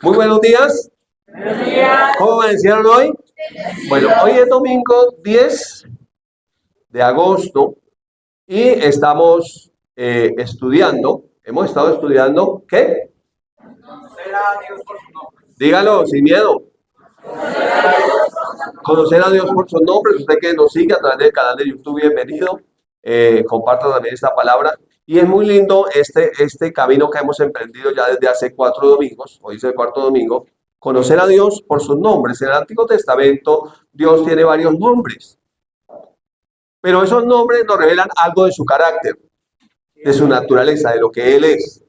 Muy buenos días. Buenos días. ¿Cómo amanecieron hoy? Bueno, hoy es domingo 10 de agosto y estamos hemos estado estudiando, ¿qué? Conocer a Dios por su nombre. Dígalo sin miedo. Conocer a Dios por sus nombres. Usted que nos sigue a través del canal de YouTube, bienvenido. Comparta también esta palabra. Y es muy lindo este camino que hemos emprendido ya desde hace 4 domingos. Hoy es el cuarto domingo. Conocer a Dios por sus nombres. En el Antiguo Testamento Dios tiene varios nombres, pero esos nombres nos revelan algo de su carácter, de su naturaleza, de lo que Él es.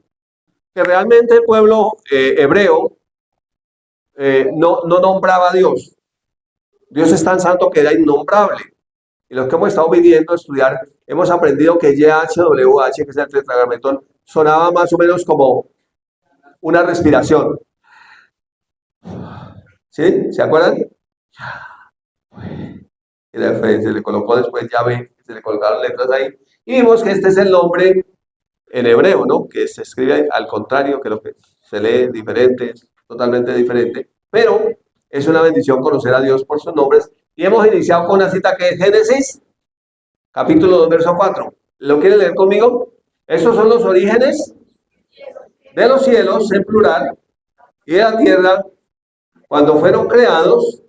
Que realmente el pueblo hebreo no nombraba a Dios. Dios es tan santo que era innombrable. Y los que hemos estado viviendo a estudiar, hemos aprendido que YHWH, que es el tetragrametón, sonaba más o menos como una respiración. ¿Sí? ¿Se acuerdan? Se le colocó después llave, se le colocaron letras ahí. Y vimos que este es el nombre en hebreo, ¿no? Que se escribe al contrario, que lo que se lee diferente, es totalmente diferente. Pero es una bendición conocer a Dios por sus nombres. Y hemos iniciado con una cita que es Génesis, capítulo 2, verso 4. ¿Lo quieren leer conmigo? Esos son los orígenes de los cielos, en plural, y de la tierra, cuando fueron creados,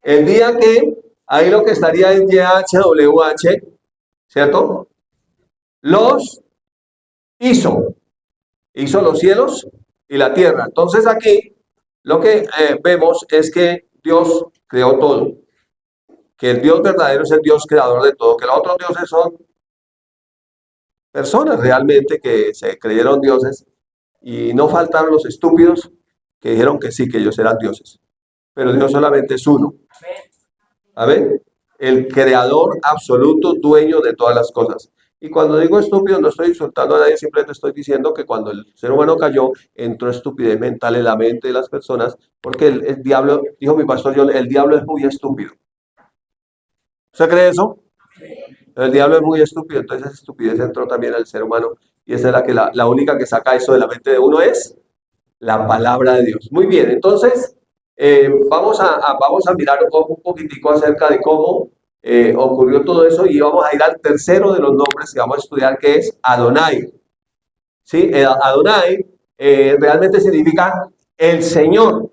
el día que, ahí lo que estaría en YHWH, ¿cierto? Los hizo los cielos y la tierra. Entonces aquí lo que vemos es que Dios creó todo, que el Dios verdadero es el Dios creador de todo, que los otros dioses son personas realmente que se creyeron dioses, y no faltaron los estúpidos que dijeron que sí, que ellos eran dioses, pero Dios solamente es uno. Amén. El creador absoluto, dueño de todas las cosas. Y cuando digo estúpido, no estoy insultando a nadie, simplemente estoy diciendo que cuando el ser humano cayó, entró estupidez mental en la mente de las personas, porque el diablo, dijo mi pastor John, el diablo es muy estúpido. ¿Usted cree eso? El diablo es muy estúpido, entonces esa estupidez entró también al ser humano, y esa es la única que saca eso de la mente de uno, es la palabra de Dios. Muy bien, entonces vamos a mirar un poquitico acerca de cómo ocurrió todo eso, y vamos a ir al tercero de los nombres que vamos a estudiar, que es Adonai. ¿Sí? Adonai realmente significa el Señor.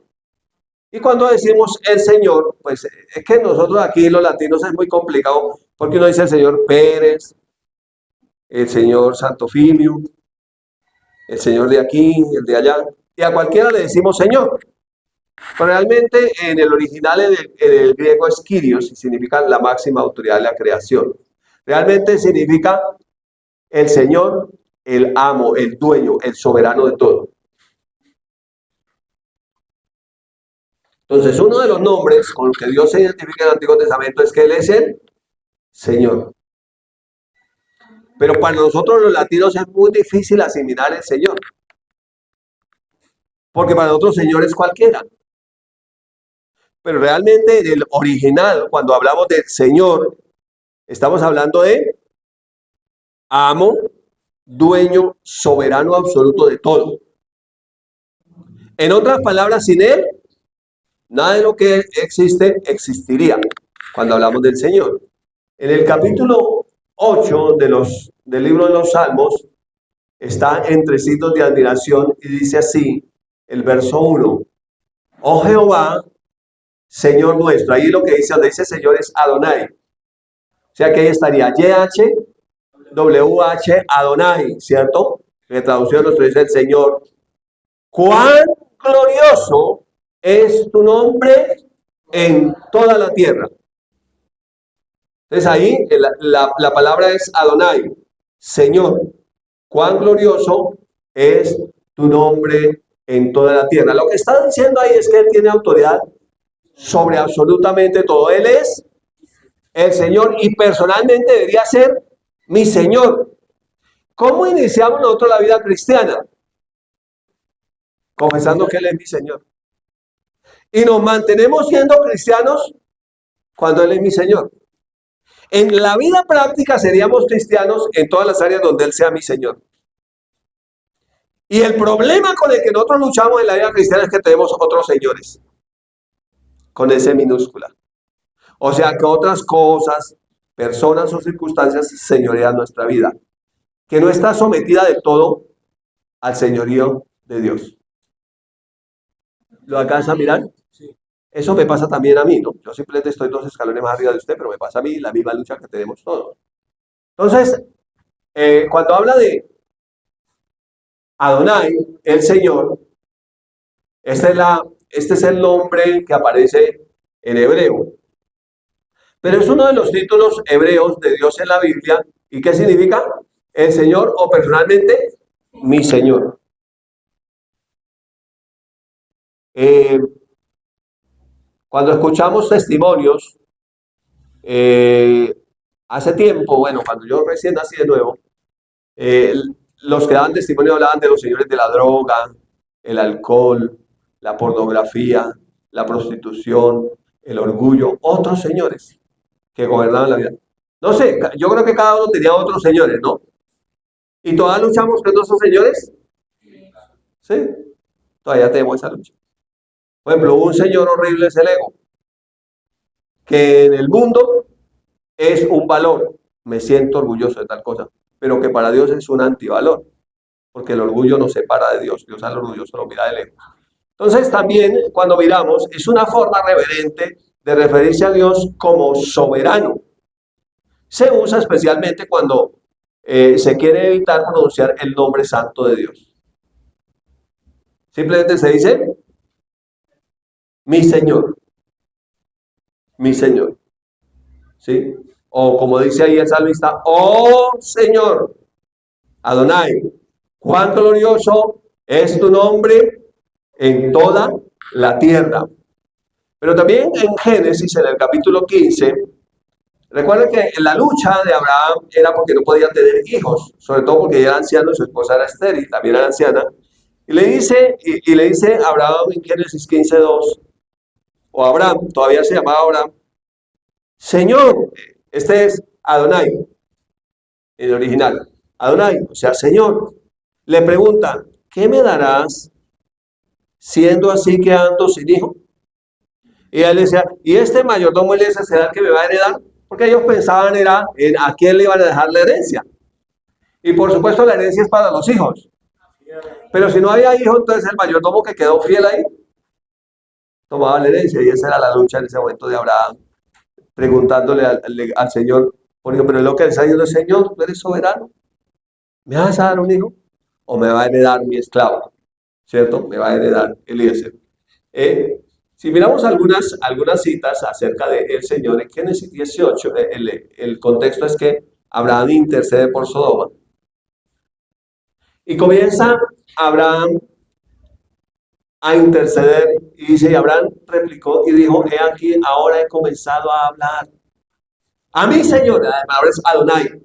Y cuando decimos el Señor, pues es que nosotros aquí los latinos es muy complicado, porque uno dice el Señor Pérez, el Señor Santofimio, el Señor de aquí, el de allá, y a cualquiera le decimos Señor. Pero realmente en el original, en el griego es Kyrios, y significa la máxima autoridad de la creación. Realmente significa el Señor, el amo, el dueño, el soberano de todo. Entonces, uno de los nombres con los que Dios se identifica en el Antiguo Testamento es que Él es el Señor. Pero para nosotros los latinos es muy difícil asimilar el Señor, porque para nosotros Señor es cualquiera. Pero realmente en el original, cuando hablamos del Señor, estamos hablando de amo, dueño, soberano absoluto de todo. En otras palabras, sin Él, nada de lo que existe existiría cuando hablamos del Señor. En el capítulo 8 del libro de los Salmos está entre signos de admiración, y dice así, el verso 1, oh Jehová, Señor nuestro. Ahí lo que dice, donde dice Señor, es Adonai. O sea que ahí estaría YHWH Adonai, ¿cierto? En traducción nuestro dice el Señor. Cuán glorioso es tu nombre en toda la tierra. Entonces ahí la palabra es Adonai, Señor. Cuán glorioso es tu nombre en toda la tierra. Lo que está diciendo ahí es que Él tiene autoridad sobre absolutamente todo. Él es el Señor, y personalmente debería ser mi Señor. ¿Cómo iniciamos nosotros la vida cristiana? Confesando que Él es mi Señor. Y nos mantenemos siendo cristianos cuando Él es mi Señor. En la vida práctica seríamos cristianos en todas las áreas donde Él sea mi Señor. Y el problema con el que nosotros luchamos en la vida cristiana es que tenemos otros señores, con ese minúscula. O sea que otras cosas, personas o circunstancias señorean nuestra vida, que no está sometida de todo al señorío de Dios. ¿Lo alcanza a mirar? Sí. Eso me pasa también a mí, ¿no? Yo simplemente estoy 2 escalones más arriba de usted, pero me pasa a mí la misma lucha que tenemos todos. Entonces, cuando habla de Adonai, el Señor, este es el nombre que aparece en hebreo. Pero es uno de los títulos hebreos de Dios en la Biblia. ¿Y qué significa? El Señor o personalmente mi Señor. Cuando escuchamos testimonios, hace tiempo, bueno, cuando yo recién nací de nuevo, los que daban testimonio hablaban de los señores de la droga, el alcohol, la pornografía, la prostitución, el orgullo, otros señores que gobernaban la vida. No sé, yo creo que cada uno tenía otros señores, ¿no? ¿Y todavía luchamos con esos señores? Sí, todavía tenemos esa lucha. Por ejemplo, un señor horrible es el ego, que en el mundo es un valor. Me siento orgulloso de tal cosa, pero que para Dios es un antivalor, porque el orgullo nos separa de Dios. Dios al orgulloso lo mira de lejos. Entonces también cuando miramos, es una forma reverente de referirse a Dios como soberano. Se usa especialmente cuando se quiere evitar pronunciar el nombre santo de Dios. Simplemente se dice, mi Señor, mi Señor. ¿Sí? O como dice ahí el salmista, oh Señor, Adonai, cuán glorioso es tu nombre en toda la tierra. Pero también en Génesis, en el capítulo 15, recuerden que la lucha de Abraham era porque no podía tener hijos, sobre todo porque ya era anciano y su esposa era estéril, también era anciana. Y le dice a Abraham en Génesis 15:2, o Abraham, todavía se llamaba Abraham, Señor, este es Adonai, en el original, Adonai, o sea, Señor. Le pregunta, ¿qué me darás siendo así que ando sin hijo? Y él decía, ¿y este mayordomo Eliezer será el que me va a heredar? Porque ellos pensaban era en a quién le iban a dejar la herencia. Y por supuesto la herencia es para los hijos. Pero si no había hijo, entonces el mayordomo que quedó fiel ahí tomaba la herencia. Y esa era la lucha en ese momento de Abraham, preguntándole al Señor, porque pero lo que él está diciendo, Señor, tú eres soberano, ¿me vas a dar un hijo? ¿O me va a heredar mi esclavo? ¿Cierto? Me va a heredar Eliezer. Si miramos algunas citas acerca del Señor, en Génesis 18, el contexto es que Abraham intercede por Sodoma. Y comienza Abraham a interceder y dice, y Abraham replicó y dijo, he aquí, ahora he comenzado a hablar. A mí, Señor, ahora es Adonai,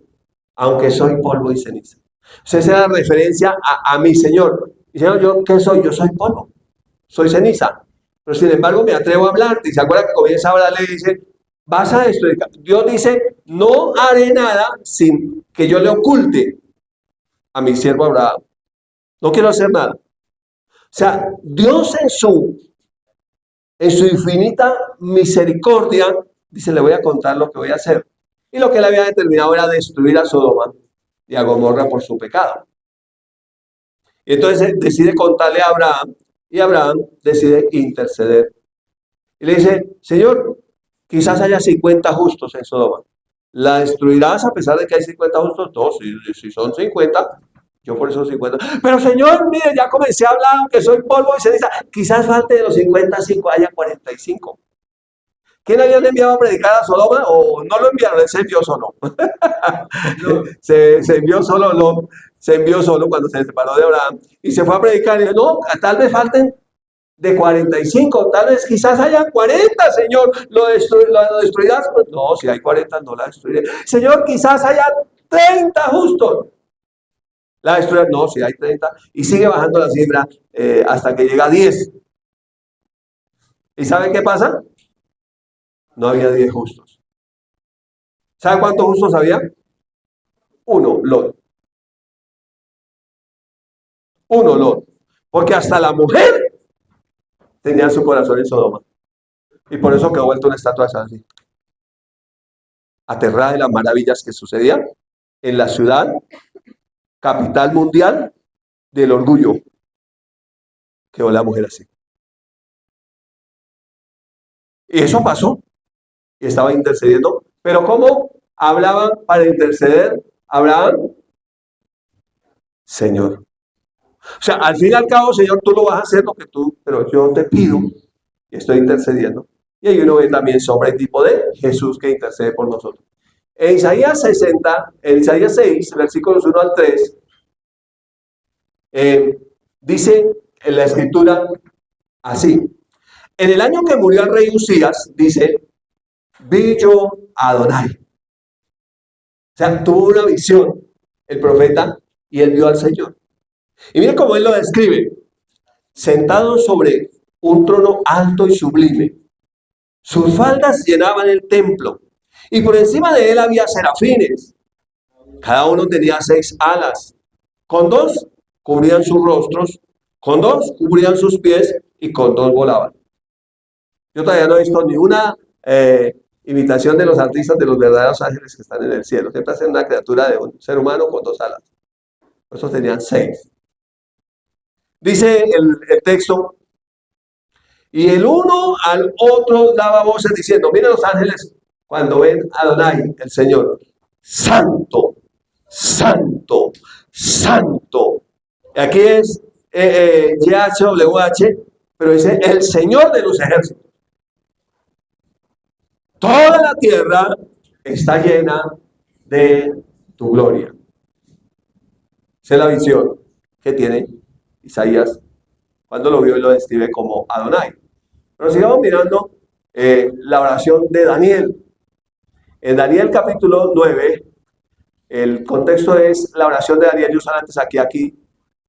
aunque soy polvo y ceniza. O sea, esa es la referencia a mi Señor. Y Señor, ¿yo qué soy? Yo soy polvo, soy ceniza. Pero sin embargo me atrevo a hablarte. Y se acuerda que comienza a hablarle y dice, vas a destruir. Dios dice, no haré nada sin que yo le oculte a mi siervo Abraham. No quiero hacer nada. O sea, Dios en su infinita misericordia, dice, le voy a contar lo que voy a hacer. Y lo que él había determinado era destruir a Sodoma y a Gomorra por su pecado. Y entonces decide contarle a Abraham y Abraham decide interceder. Y le dice, Señor, quizás haya 50 justos en Sodoma. ¿La destruirás a pesar de que hay 50 justos? No, si son 50, yo por eso 50. Pero Señor, mire, ya comencé a hablar, aunque soy polvo y ceniza. Quizás falte de los 55, haya 45. ¿Quién habían enviado a predicar a Sodoma? ¿O no lo enviaron? Él se envió solo. se envió solo, no. Se envió solo cuando se separó de Abraham. Y se fue a predicar. Y dijo, no, tal vez falten de 45, tal vez quizás haya 40, Señor, ¿lo destruirás? Pues no, si hay 40 no la destruiré. Señor, quizás haya 30 justos. La destruirás, no, si hay 30. Y sigue bajando la cifra hasta que llega a 10. ¿Y sabe qué pasa? No había 10 justos. ¿Sabe cuántos justos había? Uno, Lot. un olor. Porque hasta la mujer tenía su corazón en Sodoma. Y por eso quedó vuelto una estatua así, aterrada de las maravillas que sucedían en la ciudad, capital mundial del orgullo. Quedó la mujer así. Y eso pasó. Y estaba intercediendo. Pero ¿cómo hablaban para interceder? Hablaban, Señor. O sea, al fin y al cabo, Señor, tú lo vas a hacer lo que tú, pero yo te pido y estoy intercediendo. Y ahí uno ve también sombra y tipo de Jesús que intercede por nosotros. En Isaías 60, en Isaías 6, versículos 1 al 3, dice en la escritura así: en el año que murió el rey Usías, dice, vi yo a Adonai. O sea, tuvo una visión el profeta y él vio al Señor. Y mire cómo él lo describe: sentado sobre un trono alto y sublime. Sus faldas llenaban el templo y por encima de él había serafines. Cada uno tenía 6 alas. Con 2 cubrían sus rostros, con 2 cubrían sus pies y con 2 volaban. Yo todavía no he visto ninguna imitación de los artistas de los verdaderos ángeles que están en el cielo. Siempre hacen una criatura de un ser humano con 2 alas. Estos tenían 6. Dice el texto: y el uno al otro daba voces diciendo, miren los ángeles cuando ven a Adonai, el Señor, santo, santo, santo. Aquí es YHWH, pero dice el Señor de los ejércitos. Toda la tierra está llena de tu gloria. Esa es la visión que tiene Isaías cuando lo vio y lo describe como Adonai. Pero sigamos mirando la oración de Daniel. En Daniel capítulo 9, el contexto es la oración de Daniel. Yo usaba antes aquí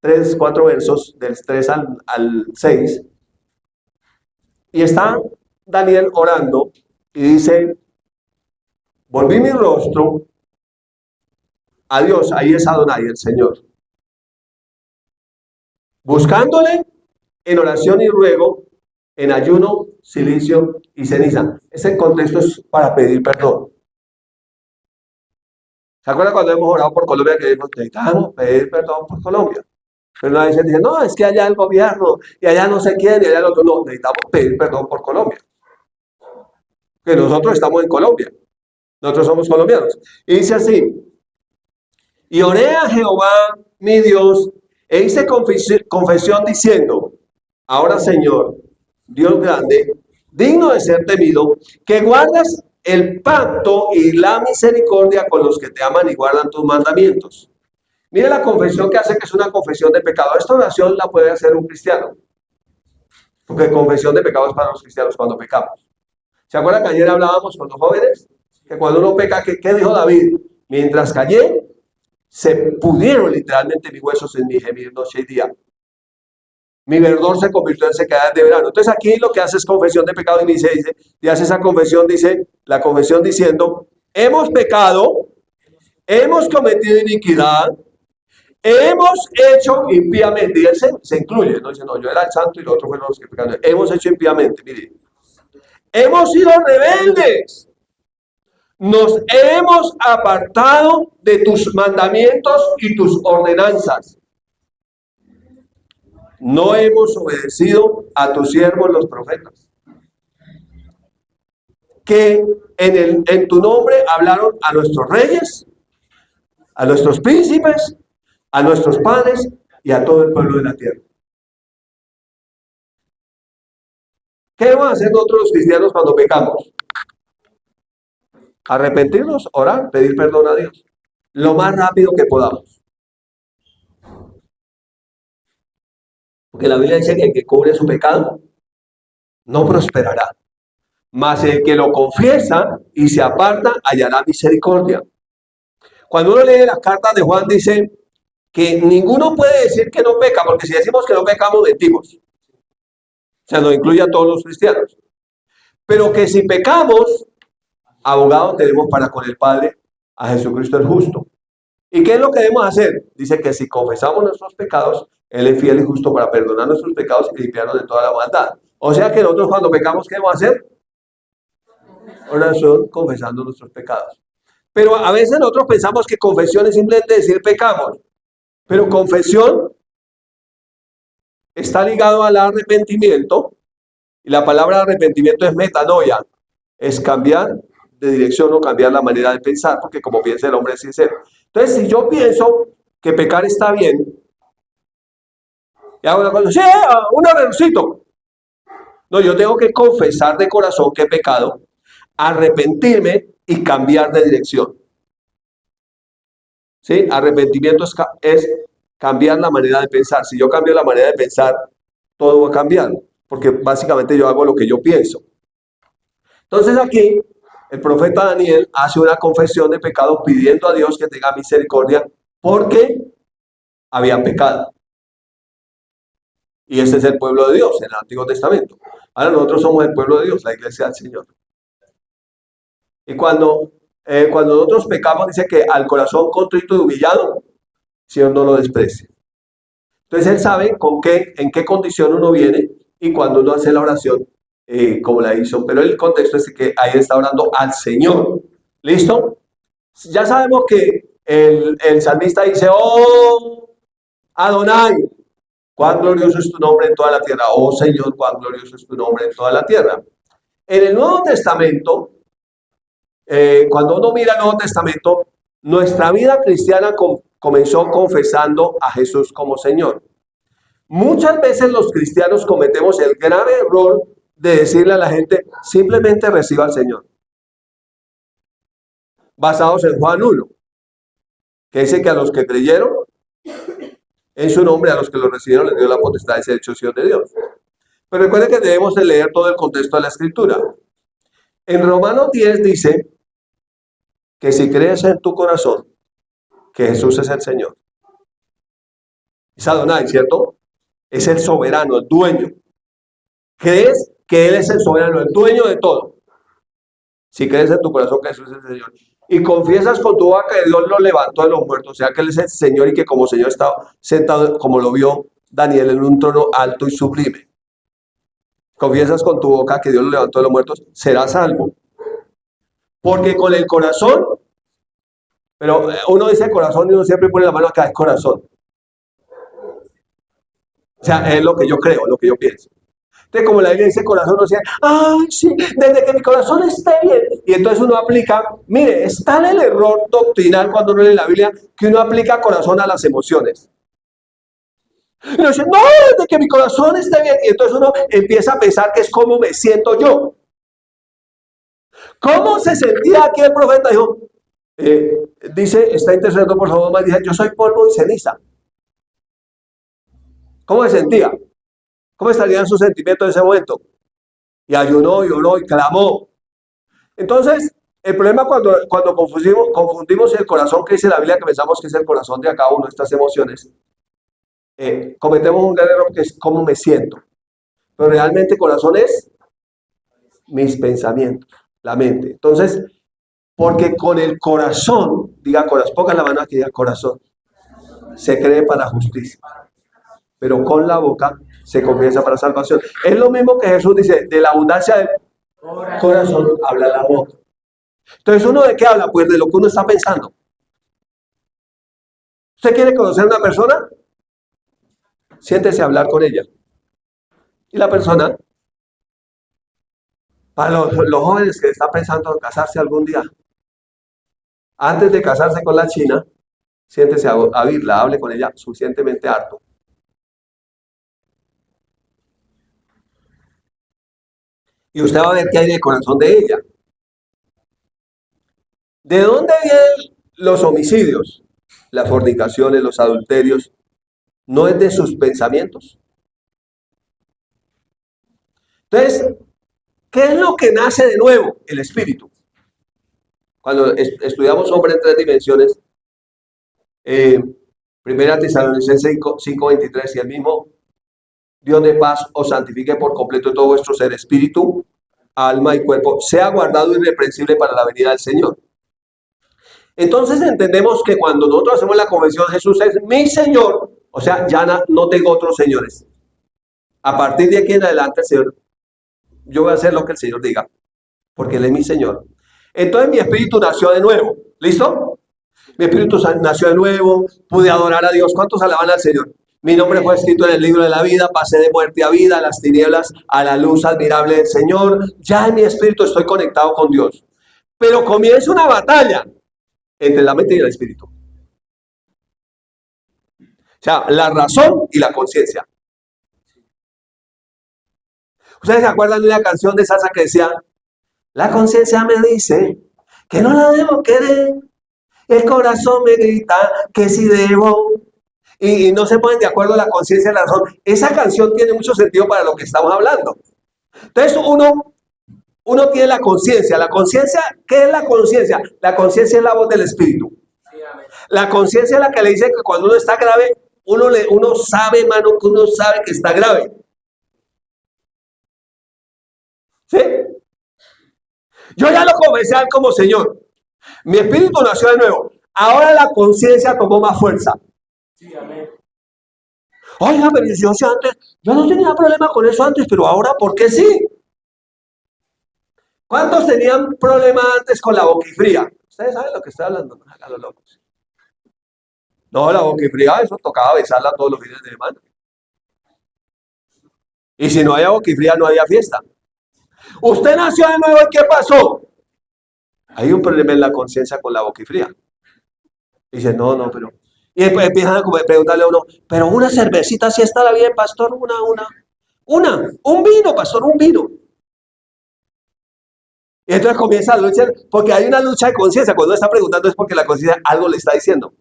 3, 4 versos, del 3 al 6. Y está Daniel orando y dice, volví mi rostro a Dios, ahí es Adonai, el Señor, buscándole en oración y ruego, en ayuno, silicio y ceniza. Ese contexto es para pedir perdón. ¿Se acuerdan cuando hemos orado por Colombia que necesitamos pedir perdón por Colombia? Pero una vez dice, no, es que allá el gobierno, y allá no sé quién, y allá el otro. No, necesitamos pedir perdón por Colombia. Que nosotros estamos en Colombia. Nosotros somos colombianos. Y dice así, y oré a Jehová, mi Dios, e hice confesión diciendo, ahora Señor, Dios grande, digno de ser temido, que guardas el pacto y la misericordia con los que te aman y guardan tus mandamientos. Mire la confesión que hace, que es una confesión de pecado. Esta oración la puede hacer un cristiano, porque confesión de pecado es para los cristianos cuando pecamos. ¿Se acuerdan que ayer hablábamos con los jóvenes? Que cuando uno peca, ¿qué dijo David? Mientras callé, se pudieron literalmente mis huesos en mi gemir noche y día. Mi verdor se convirtió en sequedad de verano. Entonces aquí lo que hace es confesión de pecado y dice, y hace esa confesión, dice, la confesión diciendo, hemos pecado, hemos cometido iniquidad, hemos hecho impíamente. Y él se incluye, no dice, no, yo era el santo y los otros fueron los que pecaron. Hemos hecho impíamente, mire. Hemos sido rebeldes. Nos hemos apartado de tus mandamientos y tus ordenanzas. No hemos obedecido a tus siervos los profetas, que en tu nombre hablaron a nuestros reyes, a nuestros príncipes, a nuestros padres y a todo el pueblo de la tierra. ¿Qué debemos hacer nosotros los cristianos cuando pecamos? Arrepentirnos, orar, pedir perdón a Dios, lo más rápido que podamos. Porque la Biblia dice que el que cubre su pecado no prosperará, mas el que lo confiesa y se aparta hallará misericordia. Cuando uno lee las cartas de Juan dice que ninguno puede decir que no peca, porque si decimos que no pecamos, mentimos. Se nos incluye a todos los cristianos. Pero que si pecamos, abogado tenemos para con el Padre, a Jesucristo el justo. ¿Y qué es lo que debemos hacer? Dice que si confesamos nuestros pecados, Él es fiel y justo para perdonar nuestros pecados y limpiarnos de toda la maldad. O sea que nosotros cuando pecamos, ¿qué debemos hacer? Oración confesando nuestros pecados. Pero a veces nosotros pensamos que confesión es simplemente decir pecamos. Pero confesión está ligado al arrepentimiento. Y la palabra arrepentimiento es metanoia. Es cambiar de dirección o cambiar la manera de pensar, porque como piensa el hombre es sincero. Entonces, si yo pienso que pecar está bien, y hago una cosa, sí, un errorcito. No, yo tengo que confesar de corazón que he pecado, arrepentirme y cambiar de dirección. ¿Sí? Arrepentimiento es cambiar la manera de pensar. Si yo cambio la manera de pensar, todo va a cambiar, porque básicamente yo hago lo que yo pienso. Entonces aquí el profeta Daniel hace una confesión de pecado pidiendo a Dios que tenga misericordia porque habían pecado. Y ese es el pueblo de Dios en el Antiguo Testamento. Ahora nosotros somos el pueblo de Dios, la iglesia del Señor. Y cuando nosotros pecamos, dice que al corazón contrito y humillado, el Señor no lo desprecia. Entonces Él sabe en qué condición uno viene y cuando uno hace la oración, como la hizo. Pero el contexto es que ahí está orando al Señor. ¿Listo? Ya sabemos que el salmista dice, oh, Adonai, cuán glorioso es tu nombre en toda la tierra. Oh Señor, cuán glorioso es tu nombre en toda la tierra. En el Nuevo Testamento, cuando uno mira el Nuevo Testamento, nuestra vida cristiana comenzó confesando a Jesús como Señor. Muchas veces los cristianos cometemos el grave error de decirle a la gente, simplemente reciba al Señor. Basados en Juan 1, que dice que a los que creyeron en su nombre, a los que lo recibieron, les dio la potestad de ser hechos hijos de Dios. Pero recuerden que debemos de leer todo el contexto de la Escritura. En Romanos 10 dice que si crees en tu corazón que Jesús es el Señor, es Adonai, ¿cierto? Es el soberano, el dueño. ¿Crees que Él es el soberano, el dueño de todo? Si crees en tu corazón que Jesús es el Señor. Y confiesas con tu boca que Dios lo levantó de los muertos, o sea que Él es el Señor y que como Señor está sentado, como lo vio Daniel, en un trono alto y sublime. Confiesas con tu boca que Dios lo levantó de los muertos, serás salvo. Porque con el corazón, pero uno dice corazón y uno siempre pone la mano acá, es corazón. O sea, es lo que yo creo, lo que yo pienso. Entonces, como la Biblia dice corazón, uno dice, ay, sí, desde que mi corazón esté bien. Y entonces uno aplica, mire, es tal el error doctrinal cuando uno lee la Biblia que uno aplica corazón a las emociones. Y uno dice, no, desde que mi corazón esté bien. Y entonces uno empieza a pensar que es como me siento yo. ¿Cómo se sentía aquí el profeta? Dijo, dice, está intercediendo por favor, más dice, yo soy polvo y ceniza. ¿Cómo se sentía? ¿Cómo estarían sus sentimientos en ese momento? Y ayunó, lloró y clamó. Entonces, el problema cuando confundimos el corazón que dice la Biblia, que pensamos que es el corazón de cada uno de estas emociones, cometemos un gran error que es cómo me siento. Pero realmente corazón es mis pensamientos, la mente. Entonces, porque con el corazón, diga corazón, ponga la mano aquí, diga corazón, se cree para justicia. Pero con la boca se confiesa para salvación. Es lo mismo que Jesús dice, de la abundancia del corazón habla la boca. Entonces, ¿uno de qué habla? Pues de lo que uno está pensando. ¿Usted quiere conocer a una persona? Siéntese a hablar con ella. Y la persona, para los jóvenes que están pensando en casarse algún día, antes de casarse con la china, siéntese a oírla, hable con ella suficientemente harto. Y usted va a ver qué hay en el corazón de ella. ¿De dónde vienen los homicidios? Las fornicaciones, los adulterios. ¿No es de sus pensamientos? Entonces, ¿qué es lo que nace de nuevo? El espíritu. Cuando estudiamos Hombre en Tres Dimensiones, Primera Tesalonicenses 5:23, y el mismo Dios de paz os santifique por completo todo vuestro ser, espíritu, alma y cuerpo, sea guardado irreprensible para la venida del Señor. Entonces entendemos que cuando nosotros hacemos la confesión, Jesús es mi Señor, O sea, ya no tengo otros señores. A partir de aquí en adelante, el Señor, yo voy a hacer lo que el Señor diga, porque Él es mi Señor. Entonces mi espíritu nació de nuevo. ¿Listo? Mi espíritu nació de nuevo, pude adorar a Dios. ¿Cuántos alaban al Señor? Mi nombre fue escrito en el libro de la vida, pasé de muerte a vida, a las tinieblas, a la luz admirable del Señor. Ya en mi espíritu estoy conectado con Dios. Pero comienza una batalla entre la mente y el espíritu. O sea, la razón y la conciencia. ¿Ustedes se acuerdan de una canción de salsa que decía, la conciencia me dice que no la debo querer, el corazón me grita que sí debo, y no se ponen de acuerdo la conciencia y la razón? Esa canción tiene mucho sentido para lo que estamos hablando. Entonces uno tiene la conciencia. La conciencia, ¿qué es la conciencia? La conciencia es la voz del espíritu. La conciencia es la que le dice que cuando uno está grave, uno sabe, hermano, que uno sabe que está grave. ¿Sí? Yo ya lo comencé a ver como Señor. Mi espíritu nació de nuevo. Ahora la conciencia tomó más fuerza. Sí, amén. Oiga, pero yo no tenía problema con eso antes, pero ahora, ¿por qué sí? ¿Cuántos tenían problema antes con la boquifría? Ustedes saben lo que estoy hablando, no hagan los locos. No, la boquifría, eso tocaba besarla todos los fines de semana. Y si no había boquifría, no había fiesta. Usted nació de nuevo, ¿y qué pasó? Hay un problema en la conciencia con la boquifría. Dice, no, pero... Y después empiezan a preguntarle a uno, pero una cervecita sí estará bien, pastor, un vino, pastor, un vino. Y entonces comienza la lucha, porque hay una lucha de conciencia. Cuando uno está preguntando es porque la conciencia algo le está diciendo.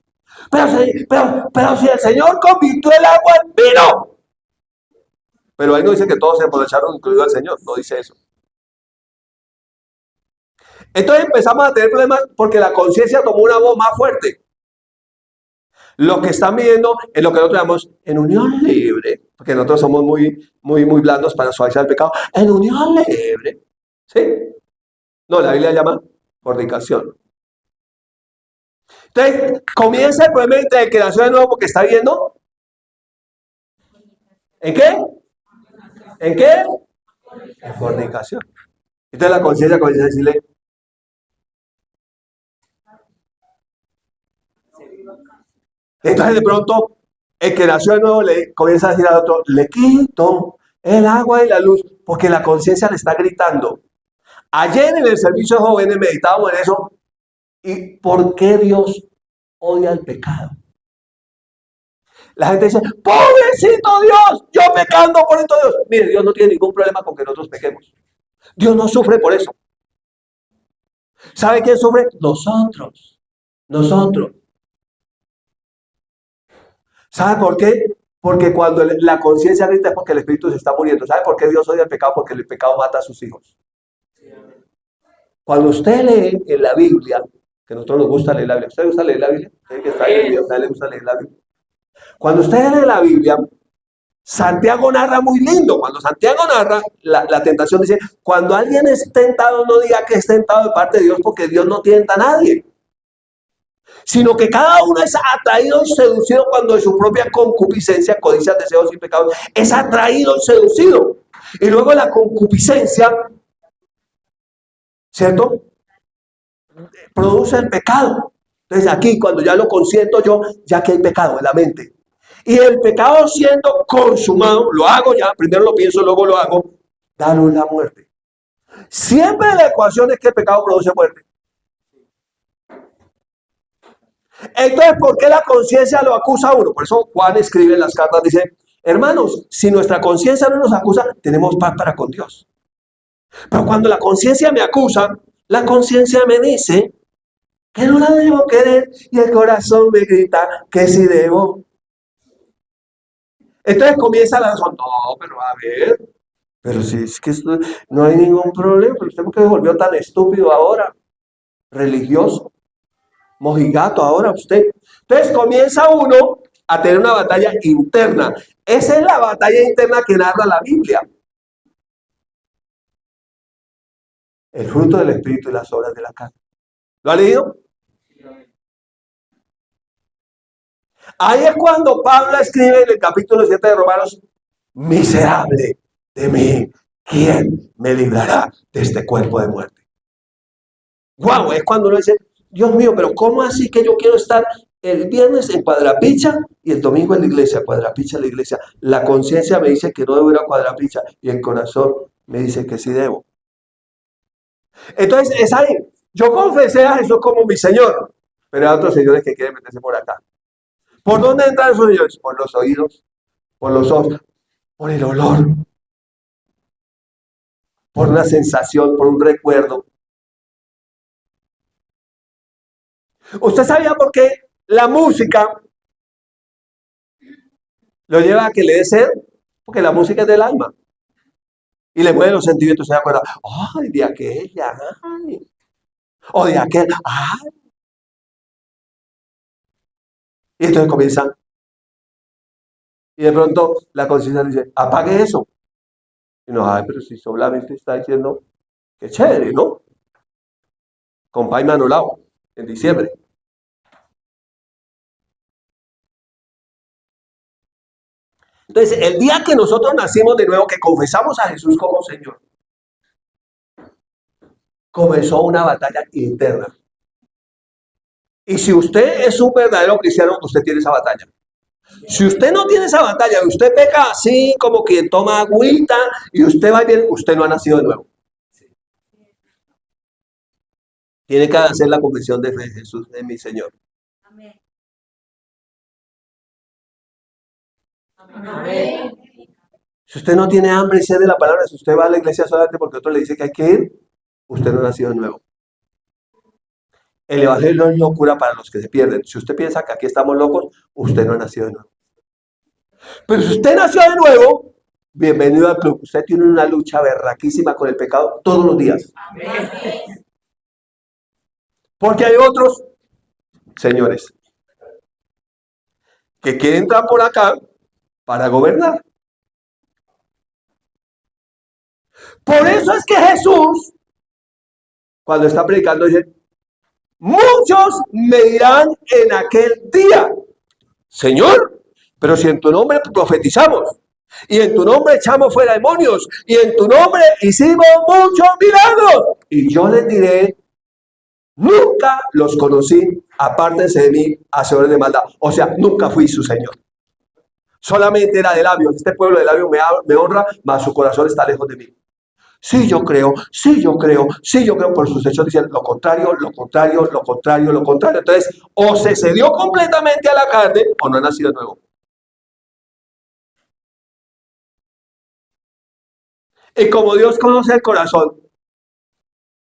Pero si el Señor convirtió el agua en vino. Pero ahí no dice que todos se aprovecharon, incluido el Señor. No dice eso. Entonces empezamos a tener problemas porque la conciencia tomó una voz más fuerte. Lo que están viviendo es lo que nosotros llamamos en unión libre, porque nosotros somos muy blandos para suavizar el pecado. En unión libre. ¿Sí? No, la Biblia llama fornicación. Entonces, comienza el problema de que nació de nuevo porque está viendo. ¿En qué? ¿En qué? En fornicación. Entonces la conciencia comienza a decirle, entonces de pronto el que nació de nuevo le comienza a decir al otro, le quito el agua y la luz, porque la conciencia le está gritando. Ayer en el servicio de jóvenes meditábamos en eso. ¿Y por qué Dios odia el pecado? La gente dice, pobrecito Dios, yo pecando, pobrecito Dios. Mire, Dios no tiene ningún problema con que nosotros pequemos. Dios no sufre por eso. ¿Sabe quién sufre? Nosotros. ¿Sabe por qué? Porque cuando la conciencia grita es porque el espíritu se está muriendo. ¿Sabe por qué Dios odia el pecado? Porque el pecado mata a sus hijos. Cuando usted lee en la Biblia, que a nosotros nos gusta leer la Biblia. ¿Usted le gusta leer la Biblia? ¿Usted que está ahí, le gusta leer la Biblia? Cuando usted lee la Biblia, Santiago narra muy lindo. Cuando Santiago narra, la tentación dice, cuando alguien es tentado, no diga que es tentado de parte de Dios, porque Dios no tienta a nadie. Sino que cada uno es atraído y seducido cuando de su propia concupiscencia, codicias, deseos y pecados, es atraído y seducido. Y luego la concupiscencia, ¿cierto? Produce el pecado. Entonces aquí, cuando ya lo consiento yo, ya que hay pecado en la mente. Y el pecado siendo consumado, lo hago ya, primero lo pienso, luego lo hago, da luz la muerte. Siempre la ecuación es que el pecado produce muerte. Entonces, ¿por qué la conciencia lo acusa a uno? Por eso Juan escribe en las cartas, dice, hermanos, si nuestra conciencia no nos acusa, tenemos paz para con Dios. Pero cuando la conciencia me acusa, la conciencia me dice que no la debo querer y el corazón me grita que sí debo. Entonces comienza la razón, no, pero a ver, pero si es que esto, no hay ningún problema, pero usted por qué se volvió tan estúpido ahora, religioso, mojigato ahora usted. Entonces comienza uno a tener una batalla interna. Esa es la batalla interna que narra la Biblia. El fruto del Espíritu y las obras de la carne. ¿Lo ha leído? Ahí es cuando Pablo escribe en el capítulo 7 de Romanos, miserable de mí, ¿quién me librará de este cuerpo de muerte? Guau, es cuando uno dice, Dios mío, pero ¿cómo así que yo quiero estar el viernes en Cuadrapicha y el domingo en la iglesia? Cuadrapicha en la iglesia. La conciencia me dice que no debo ir a Cuadrapicha y el corazón me dice que sí debo. Entonces es ahí. Yo confesé a Jesús como mi Señor, pero hay otros señores que quieren meterse por acá. ¿Por dónde entran esos señores? Por los oídos, por los ojos, por el olor, por una sensación, por un recuerdo. ¿Usted sabía por qué la música lo lleva a que le dé sed? Porque la música es del alma. Y le mueve los sentimientos, se acuerda, ay, de aquella, ay, o de aquel, ay. Y entonces comienzan, y de pronto la conciencia dice, apague eso. Y no, ay, pero si solamente está diciendo, qué chévere, ¿no? Con Pai Manolao, en diciembre. Entonces, el día que nosotros nacimos de nuevo, que confesamos a Jesús como Señor, comenzó una batalla interna. Y si usted es un verdadero cristiano, usted tiene esa batalla. Si usted no tiene esa batalla, usted peca así como quien toma agüita y usted va bien, usted no ha nacido de nuevo. Tiene que hacer la confesión de fe, Jesús es mi Señor. Amén. Amén. Si usted no tiene hambre y sed de la palabra, si usted va a la iglesia solamente porque otro le dice que hay que ir, usted no ha nacido de nuevo. El evangelio no es locura para los que se pierden. Si usted piensa que aquí estamos locos, usted no ha nacido de nuevo. Pero si usted nació de nuevo, bienvenido al club. Usted tiene una lucha berraquísima con el pecado todos los días. Amén. Porque hay otros señores que quieren entrar por acá para gobernar. Por eso es que Jesús, cuando está predicando, dice, muchos me dirán en aquel día, Señor, pero si en tu nombre profetizamos, y en tu nombre echamos fuera demonios, y en tu nombre hicimos muchos milagros, y yo les diré, nunca los conocí, apártense de mí, hacedores de maldad. O sea, nunca fui su Señor. Solamente era de labios. Este pueblo de labios me honra, mas su corazón está lejos de mí. Sí, yo creo, sí, yo creo, sí, yo creo, por sus hechos dicen lo contrario, lo contrario, lo contrario, lo contrario. Entonces, o se cedió completamente a la carne o no ha nacido de nuevo. Y como Dios conoce el corazón,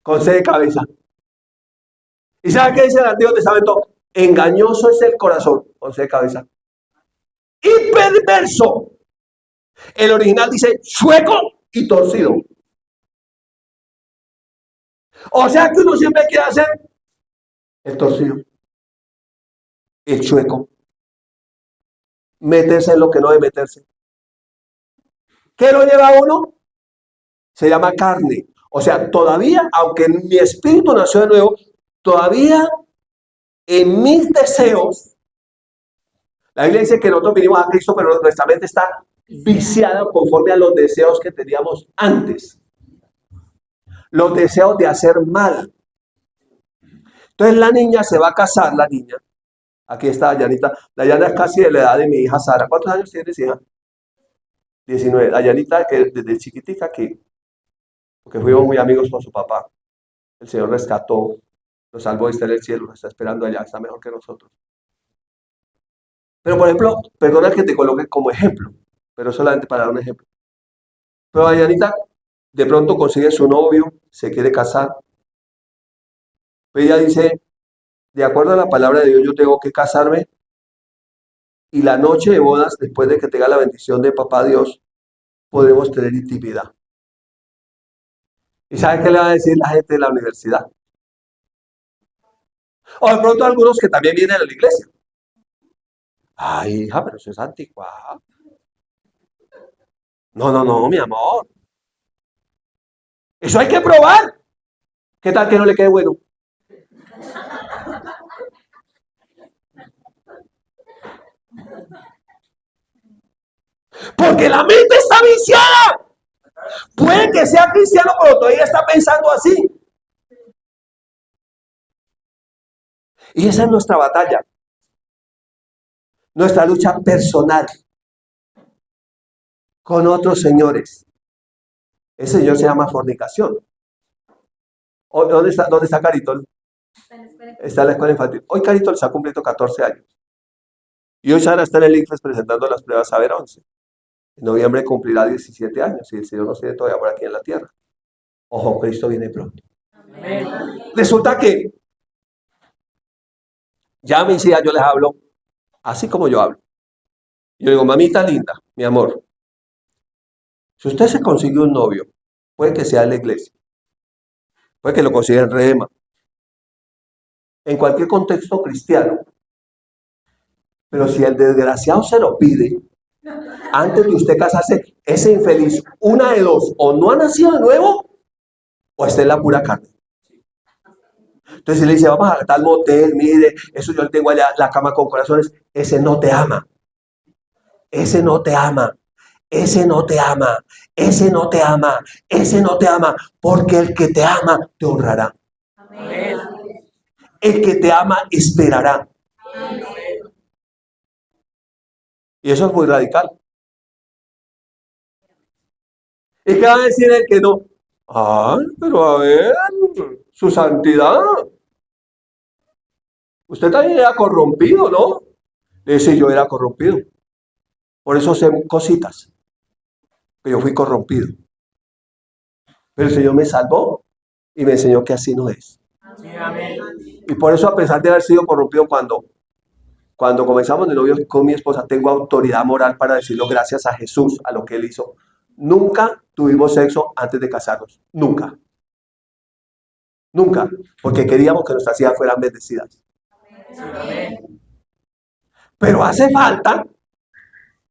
con C de cabeza. ¿Y sabe qué dice el Antiguo Testamento? Engañoso es el corazón, con C de cabeza. Y perverso. El original dice chueco y torcido. O sea que uno siempre quiere hacer el torcido, el chueco, meterse en lo que no debe meterse. ¿Qué lo lleva a uno? Se llama carne. O sea, todavía, aunque mi espíritu nació de nuevo, todavía en mis deseos, la Biblia dice que nosotros vinimos a Cristo, pero nuestra mente está viciada conforme a los deseos que teníamos antes. Los deseos de hacer mal. Entonces la niña se va a casar, la niña. Aquí está Dayanita. Dayana es casi de la edad de mi hija Sara. ¿Cuántos años tienes, hija? 19. Dayanita, desde chiquitica aquí, porque fuimos muy amigos con su papá. El Señor rescató, lo salvó y está en el cielo, lo está esperando allá, está mejor que nosotros. Pero, por ejemplo, perdona que te coloque como ejemplo, pero solamente para dar un ejemplo. Pero Dayanita de pronto consigue su novio, se quiere casar. Pero ella dice, de acuerdo a la palabra de Dios, yo tengo que casarme. Y la noche de bodas, después de que tenga la bendición de papá Dios, podemos tener intimidad. ¿Y sabe qué le va a decir la gente de la universidad? O de pronto algunos que también vienen a la iglesia. Ay, hija, pero eso es anticuado. No, no, no, mi amor. Eso hay que probar. ¿Qué tal que no le quede bueno? Porque la mente está viciada. Puede que sea cristiano, pero todavía está pensando así. Y esa es nuestra batalla. Nuestra lucha personal con otros señores. Ese señor se llama fornicación. ¿Dónde está Caritol? Está en la escuela infantil. Hoy Caritol se ha cumplido 14 años. Y hoy Sara está en el ICFES presentando las pruebas Saber 11. En noviembre cumplirá 17 años y el Señor nos tiene todavía por aquí en la tierra. Ojo, Cristo viene pronto. Amén. Resulta que ya a mis hijas yo les hablo así como yo hablo. Yo digo, mamita linda, mi amor, si usted se consigue un novio, puede que sea en la iglesia, puede que lo consiga en Rema, en cualquier contexto cristiano, pero si el desgraciado se lo pide, antes de usted casarse, ese infeliz, una de dos, o no ha nacido de nuevo, o está en la pura carne. Entonces, si le dice, vamos a tal motel, mire, eso yo tengo allá, la cama con corazones, ese no te ama. Ese no te ama. Ese no te ama. Ese no te ama. Ese no te ama. Porque el que te ama te honrará. Amén. El que te ama esperará. Amén. Y eso es muy radical. ¿Y qué va a decir el que no? Ay, pero a ver, su santidad. Usted también era corrompido, ¿no? Le dice, yo era corrompido. Por eso sé cositas. Pero yo fui corrompido. Pero el Señor me salvó y me enseñó que así no es. Amén. Y por eso, a pesar de haber sido corrompido cuando comenzamos de novios con mi esposa, tengo autoridad moral para decirlo gracias a Jesús, a lo que Él hizo. Nunca tuvimos sexo antes de casarnos. Nunca. Nunca. Porque queríamos que nuestras hijas fueran bendecidas. Amén. Pero hace falta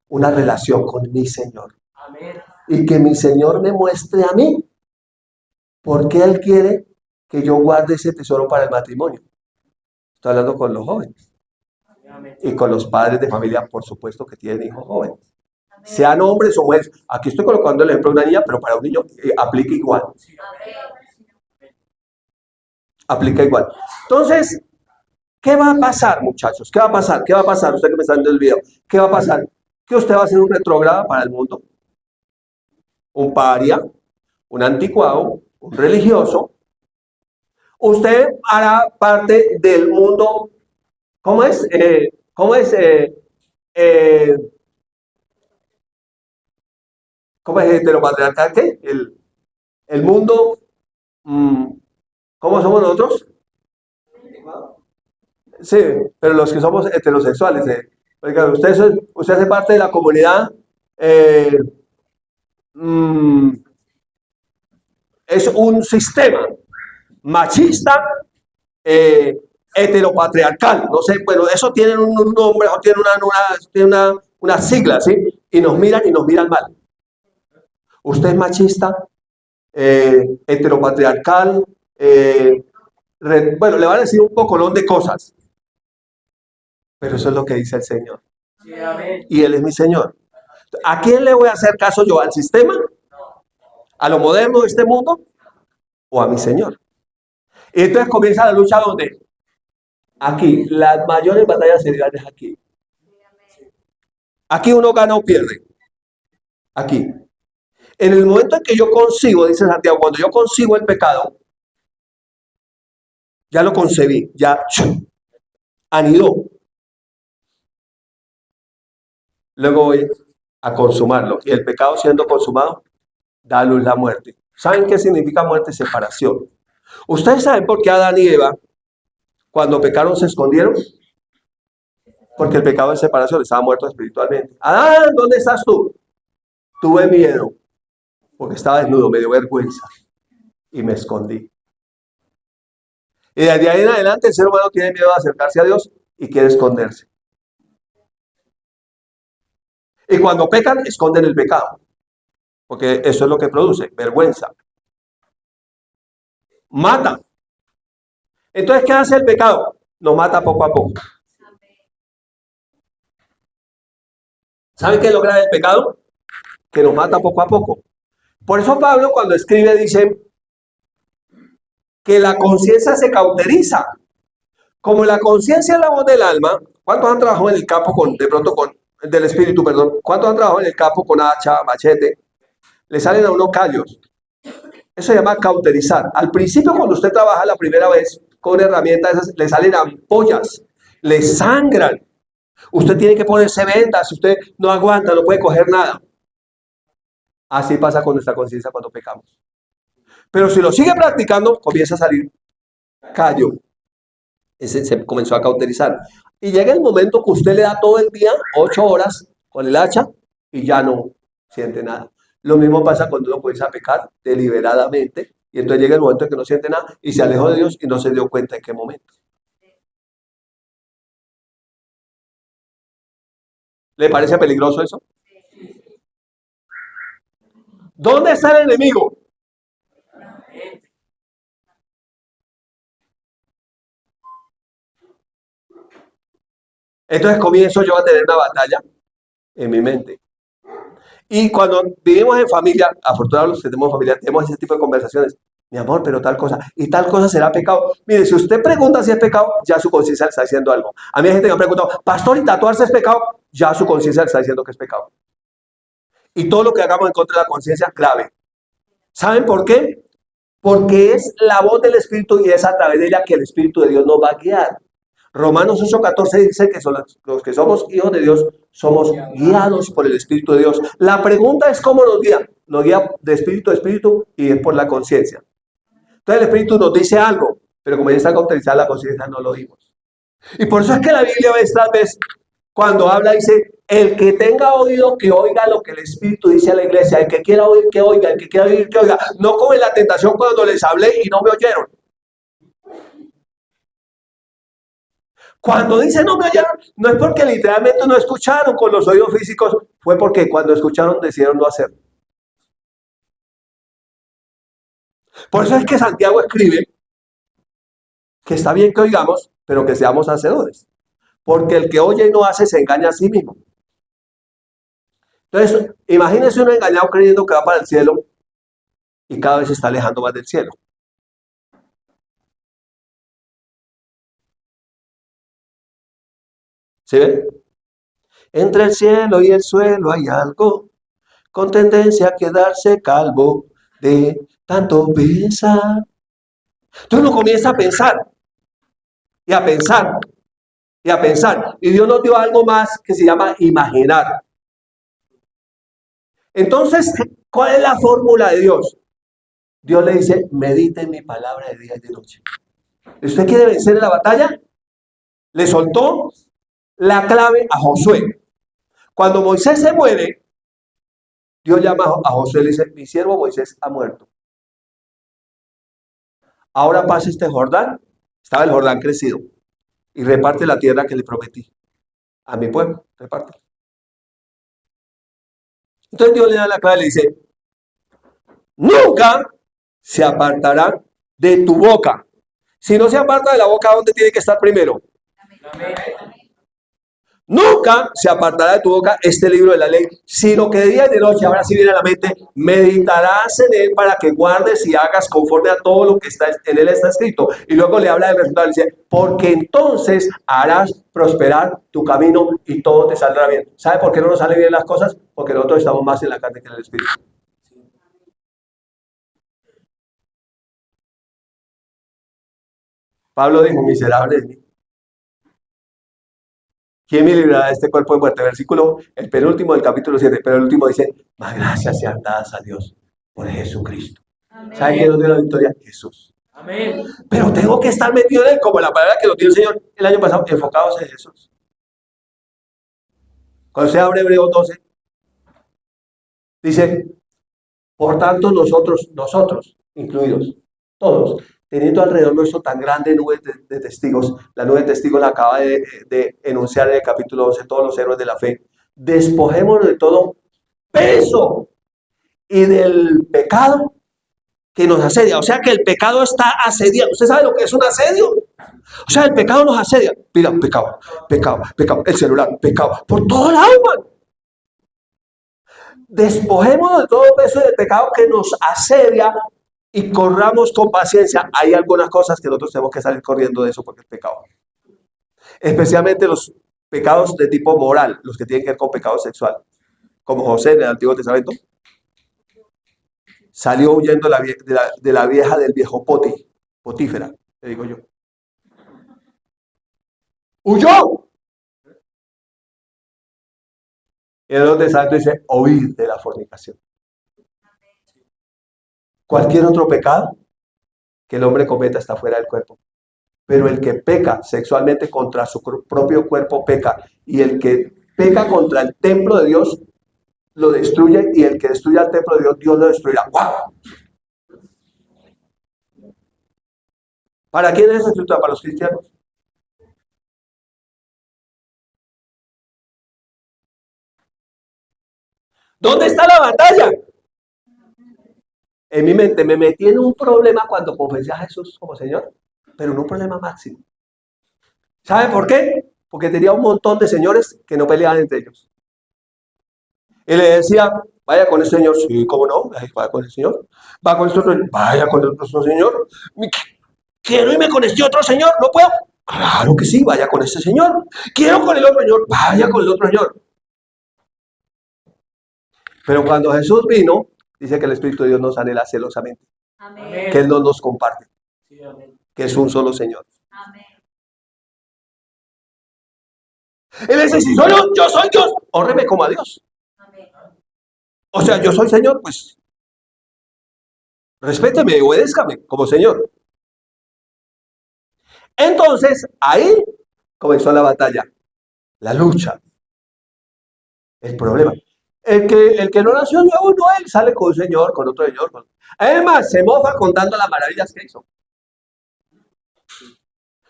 una relación con mi Señor. Amén. Y que mi Señor me muestre a mí por qué Él quiere que yo guarde ese tesoro para el matrimonio. Estoy hablando con los jóvenes. Amén. Y con los padres de familia, por supuesto, que tienen hijos jóvenes. Amén. Sean hombres o mujeres. Aquí estoy colocando el ejemplo de una niña, pero para un niño aplica igual. Amén. Aplica igual. Entonces, ¿qué va a pasar, muchachos? ¿Qué va a pasar? ¿Qué va a pasar? Usted que me está viendo el video. ¿Qué va a pasar? Que usted va a ser un retrógrado para el mundo. Un paria, un anticuado, un religioso. Usted hará parte del mundo. ¿Cómo es? ¿Cómo es? ¿Cómo es heteropatriarcal? ¿Qué? El mundo. ¿Cómo somos nosotros? Sí, pero los que somos heterosexuales. Porque usted hace parte de la comunidad. Es un sistema machista, heteropatriarcal. No sé, bueno, eso tiene un nombre, o tiene una sigla, ¿sí? Y nos miran mal. Usted es machista, heteropatriarcal, bueno, le van a decir un pocolón de cosas. Pero eso es lo que dice el Señor. Sí, amén. Y Él es mi Señor. ¿A quién le voy a hacer caso yo? ¿Al sistema? ¿A lo moderno de este mundo? ¿O a mi Señor? Y entonces comienza la lucha donde aquí, las mayores batallas se dan aquí. Aquí uno gana o pierde. Aquí. En el momento en que yo consigo, dice Santiago, cuando yo consigo el pecado, ya lo concebí, ya anidó. Luego voy a consumarlo. Y el pecado siendo consumado, da a luz la muerte. ¿Saben qué significa muerte? Separación. ¿Ustedes saben por qué Adán y Eva, cuando pecaron, se escondieron? Porque el pecado de separación, estaba muerto espiritualmente. Adán, ¿dónde estás tú? Tuve miedo, porque estaba desnudo, me dio vergüenza y me escondí. Y desde ahí en adelante el ser humano tiene miedo de acercarse a Dios y quiere esconderse. Y cuando pecan, esconden el pecado, porque eso es lo que produce, vergüenza. Mata. Entonces, ¿qué hace el pecado? Nos mata poco a poco. ¿Saben qué logra el pecado? que nos mata poco a poco. Por eso Pablo cuando escribe dice que la conciencia se cauteriza. Como la conciencia es la voz del alma, ¿cuántos han trabajado en el campo del espíritu, perdón? ¿Cuántos han trabajado en el campo con hacha, machete? Le salen a uno callos. Eso se llama cauterizar. Al principio, cuando usted trabaja la primera vez con herramientas esas, le salen ampollas, le sangran. Usted tiene que ponerse vendas, usted no aguanta, no puede coger nada. Así pasa con nuestra conciencia cuando pecamos. Pero si lo sigue practicando, comienza a salir callo. Ese se comenzó a cauterizar. Y llega el momento que usted le da todo el día, 8 horas, con el hacha, y ya no siente nada. Lo mismo pasa cuando uno comienza a pecar deliberadamente, y entonces llega el momento en que no siente nada, y se alejó de Dios y no se dio cuenta en qué momento. ¿Le parece peligroso eso? ¿Dónde está el enemigo? Entonces comienzo yo a tener una batalla en mi mente. Y cuando vivimos en familia, afortunadamente los que tenemos familia, tenemos ese tipo de conversaciones. Mi amor, pero tal cosa, y tal cosa será pecado. Mire, si usted pregunta si es pecado, ya su conciencia le está diciendo algo. A mí hay gente que me ha preguntado, pastor, ¿y tatuarse es pecado? Ya su conciencia le está diciendo que es pecado. Y todo lo que hagamos en contra de la conciencia, clave. ¿Saben por qué? Porque es la voz del Espíritu y es a través de ella que el Espíritu de Dios nos va a guiar. Romanos 8:14 dice que los que somos hijos de Dios somos guiados por el Espíritu de Dios. La pregunta es cómo nos guía. Nos guía de espíritu a espíritu y es por la conciencia. Entonces el Espíritu nos dice algo, pero como ya está cauterizada la conciencia no lo oímos. Y por eso es que la Biblia vez tras vez, cuando habla, dice, el que tenga oído que oiga lo que el Espíritu dice a la iglesia, el que quiera oír que oiga, el que quiera oír que oiga. No como en la tentación cuando les hablé y no me oyeron. Cuando dice no me oyeron, no es porque literalmente no escucharon con los oídos físicos, fue porque cuando escucharon decidieron no hacerlo. Por eso es que Santiago escribe que está bien que oigamos, pero que seamos hacedores. Porque el que oye y no hace se engaña a sí mismo. Entonces, imagínense uno engañado creyendo que va para el cielo y cada vez se está alejando más del cielo. ¿Sí ven? Entre el cielo y el suelo hay algo con tendencia a quedarse calvo de tanto pensar. Entonces uno comienza a pensar y a pensar y a pensar. Y Dios nos dio algo más que se llama imaginar. Entonces, ¿cuál es la fórmula de Dios? Dios le dice, medite en mi palabra de día y de noche. ¿Usted quiere vencer en la batalla? Le soltó la clave a Josué. Cuando Moisés se muere, Dios llama a Josué y le dice, mi siervo Moisés ha muerto. Ahora pasa este Jordán. Estaba el Jordán crecido. Y reparte la tierra que le prometí. A mi pueblo, reparte. Entonces Dios le da la clave y le dice, nunca se apartará de tu boca. Si no se aparta de la boca, ¿dónde tiene que estar primero? Amén. Nunca se apartará de tu boca este libro de la ley, sino que de día y de noche, ahora sí viene a la mente, meditarás en él para que guardes y hagas conforme a todo lo que está en él está escrito. Y luego le habla del resultado, dice, porque entonces harás prosperar tu camino y todo te saldrá bien. ¿Sabe por qué no nos salen bien las cosas? Porque nosotros estamos más en la carne que en el espíritu. Pablo dijo, miserable de mí. ¿Quién me librará de este cuerpo de muerte? Versículo, el penúltimo del capítulo 7, pero el último dice, más gracias sean dadas a Dios por Jesucristo. Amén. ¿Sabe quién nos dio la victoria? Jesús. Amén. Pero tengo que estar metido en él, como la palabra que nos dio el Señor el año pasado, enfocados en Jesús. Cuando se abre Hebreos 12, dice, por tanto nosotros, incluidos, todos, teniendo alrededor nuestro tan grande nube de testigos, la nube de testigos la acaba de enunciar en el capítulo 11, todos los héroes de la fe, despojémonos de todo peso y del pecado que nos asedia. O sea que el pecado está asediando. ¿Usted sabe lo que es un asedio? O sea, el pecado nos asedia. Mira, pecado, el celular, pecado, por todo lado, man. Despojémonos de todo peso de pecado que nos asedia y corramos con paciencia. Hay algunas cosas que nosotros tenemos que salir corriendo de eso porque es pecado. Especialmente los pecados de tipo moral, los que tienen que ver con pecado sexual. Como José en el Antiguo Testamento salió huyendo de la vieja del viejo Potífera, le digo yo. ¡Huyó! Y el Nuevo Testamento dice, huir de la fornicación. Cualquier otro pecado que el hombre cometa está fuera del cuerpo. Pero el que peca sexualmente contra su propio cuerpo peca. Y el que peca contra el templo de Dios lo destruye. Y el que destruye al templo de Dios, Dios lo destruirá. ¡Wow! ¿Para quién es esa escritura? ¿Para los cristianos? ¿Dónde está la batalla? En mi mente me metí en un problema cuando confesé a Jesús como Señor, pero en un problema máximo. ¿Sabe por qué? Porque tenía un montón de señores que no peleaban entre ellos. Y le decía, vaya con el Señor. Sí, ¿cómo no? Vaya con el Señor. Va con este otro, vaya con el otro Señor. Quiero irme con este otro Señor, ¿no puedo? Claro que sí, vaya con este Señor. Quiero con el otro Señor, vaya con el otro Señor. Pero cuando Jesús vino, dice que el Espíritu de Dios nos anhela celosamente. Amén. Que Él no nos comparte. Sí, amén. Que es un solo Señor. Amén. Él dice, si yo soy Dios, honreme como a Dios. Amén. O sea, yo soy Señor, pues respéteme, obedézcame como Señor. Entonces, ahí comenzó la batalla, la lucha, el problema. El que no nació nuevo, no, él sale con un señor, con otro señor. Además, se mofa contando las maravillas que hizo.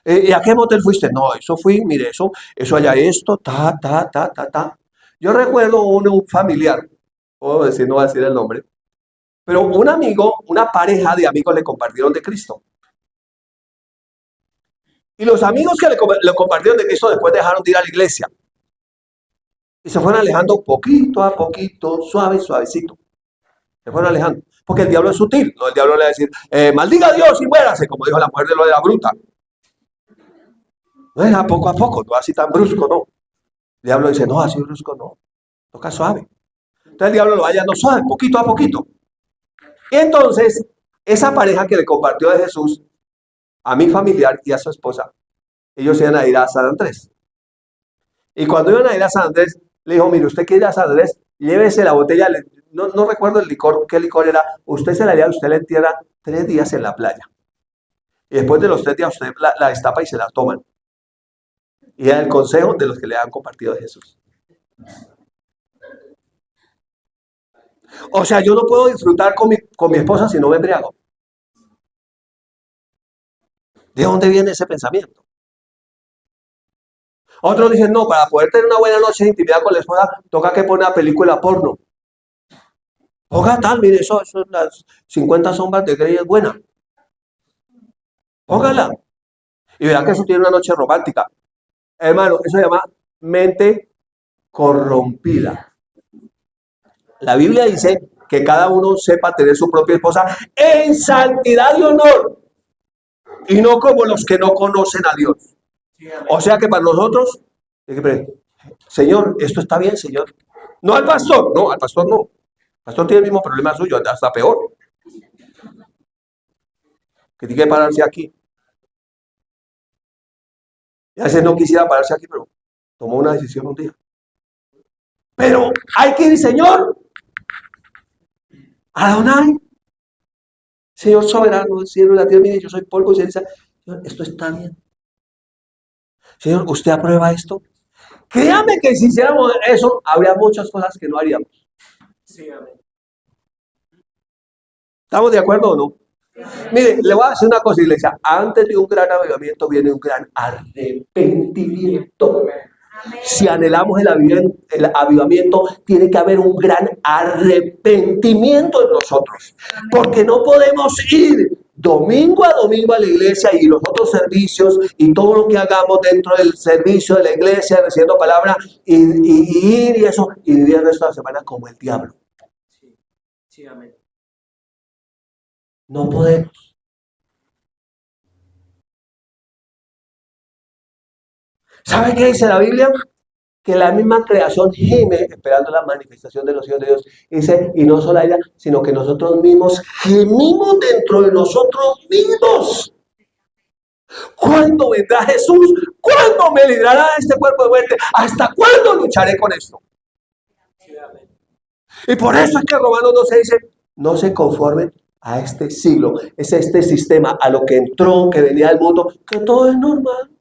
¿Y a qué motel fuiste? No, eso fui, mire, eso allá esto, ta. Yo recuerdo un familiar, puedo decir, no voy a decir el nombre, pero un amigo, una pareja de amigos le compartieron de Cristo. Y los amigos que le compartieron de Cristo después dejaron de ir a la iglesia. Y se fueron alejando poquito a poquito, suavecito. Se fueron alejando. Porque el diablo es sutil. No, el diablo le va a decir, maldiga a Dios y muérase, como dijo la mujer de lo de la bruta. No era poco a poco, no así tan brusco, no. El diablo dice, no, así brusco no. Toca suave. Entonces el diablo lo va hallando suave, poquito a poquito. Y entonces, esa pareja que le compartió de Jesús, a mi familiar y a su esposa, ellos iban a ir a San Andrés. Y cuando iban a ir a San Andrés, le dijo, mire, usted quiere ir a San Andrés, llévese la botella, no recuerdo el licor, qué licor era, usted se la lleva, usted la entierra 3 días en la playa. Y después de los 3 días usted la destapa y se la toman. Y era el consejo de los que le han compartido de Jesús. O sea, yo no puedo disfrutar con mi esposa si no me embriago. ¿De dónde viene ese pensamiento? Otros dicen, no, para poder tener una buena noche de intimidad con la esposa, toca que poner una película porno. Ponga tal, mire, eso las 50 sombras de Grey es buena. Póngala. Y verá que eso tiene una noche romántica. Hermano, eso se llama mente corrompida. La Biblia dice que cada uno sepa tener su propia esposa en santidad y honor. Y no como los que no conocen a Dios. O sea que para nosotros, Señor, esto está bien, Señor. No al pastor, no, al pastor no. El pastor tiene el mismo problema suyo, hasta peor. Que tiene que pararse aquí. Y a veces no quisiera pararse aquí, pero tomó una decisión un día. Pero hay que ir, Señor. Adonai. Señor soberano, el cielo y la tierra, mire, yo soy polvo y ceniza. Señor, esto está bien. Señor, ¿usted aprueba esto? Créame que si hiciéramos eso, habría muchas cosas que no haríamos. Sí, amén. ¿Estamos de acuerdo o no? Sí. Mire, le voy a decir una cosa, iglesia. Antes de un gran avivamiento viene un gran arrepentimiento. Amén. Si anhelamos el avivamiento, tiene que haber un gran arrepentimiento en nosotros. Porque no podemos ir domingo a domingo a la iglesia y los otros servicios y todo lo que hagamos dentro del servicio de la iglesia, recibiendo palabra y ir y eso, y vivir el resto de la semana como el diablo. Sí, amén. No podemos. ¿Sabe qué dice la Biblia? Que la misma creación gime esperando la manifestación de los hijos de Dios. Dice, y no solo ella, sino que nosotros mismos gemimos dentro de nosotros mismos. ¿Cuándo vendrá Jesús? ¿Cuándo me librará de este cuerpo de muerte? ¿Hasta cuándo lucharé con esto? Sí, amén. Y por eso es que Romanos 12 dice, no se conformen a este siglo, es este sistema, a lo que entró, que venía del mundo, que todo es normal.